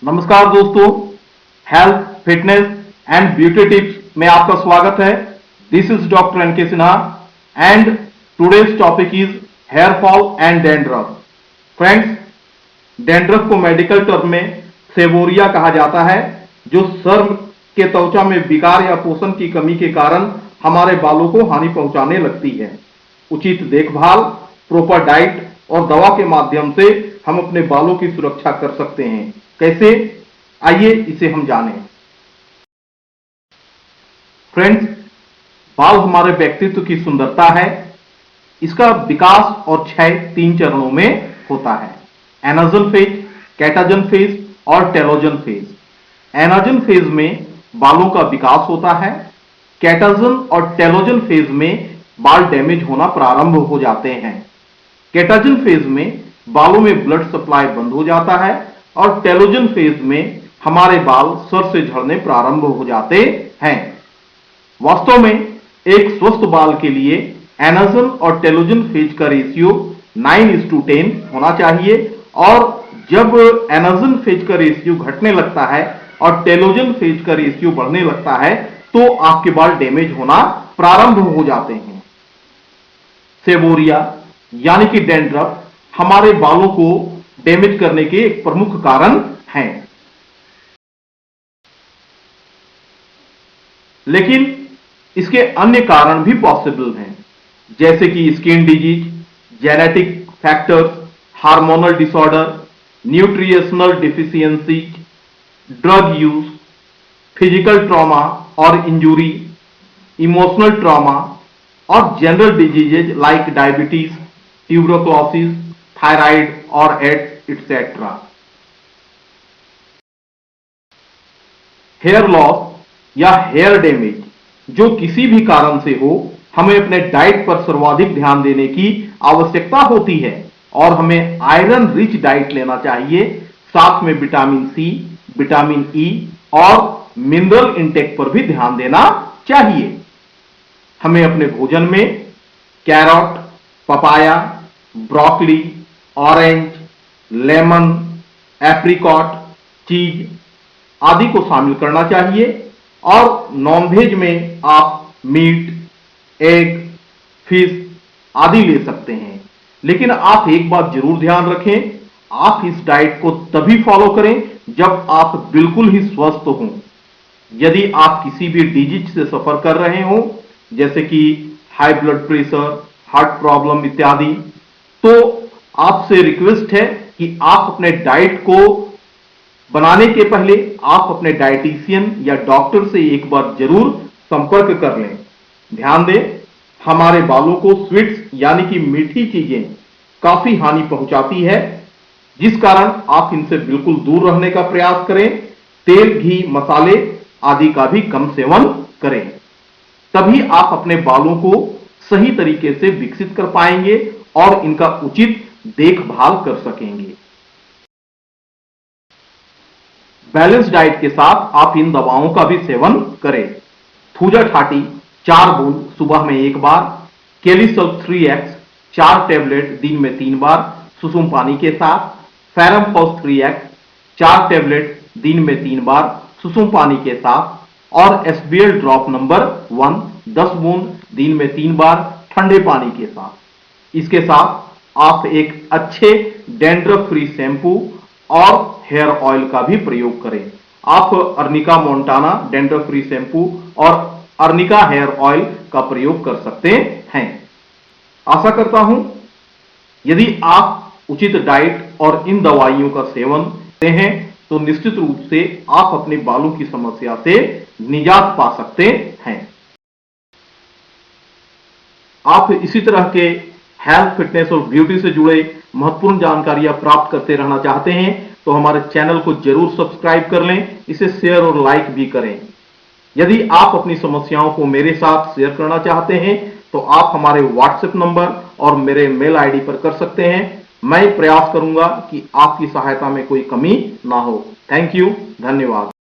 नमस्कार दोस्तों, health, fitness and beauty tips में आपका स्वागत है। This is doctor NK Sinha and today's topic is hair fall and dandruff. Friends, dandruff को मेडिकल टर्म में सेवोरिया कहा जाता है, जो सर के त्वचा में विकार या पोषण की कमी के कारण हमारे बालों को हानि पहुंचाने लगती है। उचित देखभाल, प्रॉपर डाइट और दवा के माध्यम से हम अपने बालों की सुरक्षा कर सकते हैं। कैसे? आइए इसे हम जानें। फ्रेंड्स, बाल हमारे व्यक्तित्व की सुंदरता है। इसका विकास और क्षय 3 चरणों में होता है: एनाजन फेज, कैटाजन फेज और टेलोजन फेज। एनाजन फेज में बालों का विकास होता है। कैटाजन और टेलोजन फेज में बाल डैमेज होना प्रारंभ हो जाते हैं। कैटाजन फेज में बालों में ब्लड सप्लाई बंद हो जाता है और टेलोजन फेज में हमारे बाल सर से झड़ने प्रारंभ हो जाते हैं। वास्तव में एक स्वस्थ बाल के लिए एनाजन और टेलोजन फेज का रेशियो 9:10 होना चाहिए, और जब एनाजन फेज का रेशियो घटने लगता है और टेलोजन फेज का रेशियो बढ़ने लगता है तो आपके बाल डैमेज होना प्रारंभ हो जाते हैं। सेवोरिया यानी कि डैंड्रफ हमारे बालों को डैमेज करने के एक प्रमुख कारण हैं। लेकिन इसके अन्य कारण भी पॉसिबल हैं, जैसे कि skin disease, genetic factors, hormonal disorder, nutritional deficiency, drug use, physical trauma और इंजुरी, इमोशनल ट्रॉमा और general diseases like diabetes, tuberculosis, thyroid और एड्स एटसेट्रा। हेयर लॉस या हेयर डैमेज जो किसी भी कारण से हो, हमें अपने डाइट पर सर्वाधिक ध्यान देने की आवश्यकता होती है और हमें आयरन रिच डाइट लेना चाहिए। साथ में विटामिन सी, विटामिन ई और मिनरल इंटेक पर भी ध्यान देना चाहिए। हमें अपने भोजन में carrot, papaya, broccoli, orange, lemon, apricot, cheese आदि को शामिल करना चाहिए, और नॉनवेज में आप मीट, एग, फिश आदि ले सकते हैं। लेकिन आप एक बात जरूर ध्यान रखें, आप इस डाइट को तभी फॉलो करें जब आप बिल्कुल ही स्वस्थ हों। यदि आप किसी भी डिजीज से सफर कर रहे हो, जैसे कि high blood pressure, heart problem इत्यादि, तो आपसे रिक्वेस्ट है कि आप अपने डाइट को बनाने के पहले आप अपने डाइटिशियन या डॉक्टर से एक बार जरूर संपर्क कर लें। ध्यान दें, हमारे बालों को स्वीट्स यानी कि मीठी चीजें काफी हानि पहुंचाती है, जिस कारण आप इनसे बिल्कुल दूर रहने का प्रयास करें। तेल, घी, मसाले आदि का भी कम सेवन करें, तभी आप अपने बालों को सही तरीके से विकसित कर पाएंगे और इनका उचित देखभाल कर सकेंगे। बैलेंस डाइट के साथ आप इन दवाओं का भी सेवन करें। थूजा ठाटी 4 बूंद सुबह में 1 बार, केलिसल्फ 3x 4 टेबलेट दिन में 3 बार सुसुम पानी के साथ, फेरम पॉज 3x 4 टेबलेट दिन में 3 बार सुसुम पानी के साथ, और एसबीएल ड्रॉप नंबर 1 10 बूंद दिन में 3 बार ठंडे पानी के साथ। इसके साथ आप एक अच्छे डैंड्रफ फ्री शैम्पू और हेयर ऑयल का भी प्रयोग करें। आप Arnica Montana dandruff free shampoo और अर्निका हेयर ऑयल का प्रयोग कर सकते हैं। आशा करता हूं यदि आप उचित डाइट और इन दवाइयों का सेवन करते हैं तो निश्चित रूप से आप अपने बालों की समस्या से निजात पा सकते हैं। आप इसी तरह के हेल्थ, फिटनेस और ब्यूटी से जुड़े महत्वपूर्ण जानकारियां प्राप्त करते रहना चाहते हैं तो हमारे चैनल को जरूर सब्सक्राइब कर लें, इसे शेयर और लाइक भी करें। यदि आप अपनी समस्याओं को मेरे साथ शेयर करना चाहते हैं तो आप हमारे व्हाट्सएप नंबर और मेरे मेल आईडी पर कर सकते हैं। मैं प्रयास करूंगा कि आपकी सहायता में कोई कमी ना हो। थैंक यू, धन्यवाद।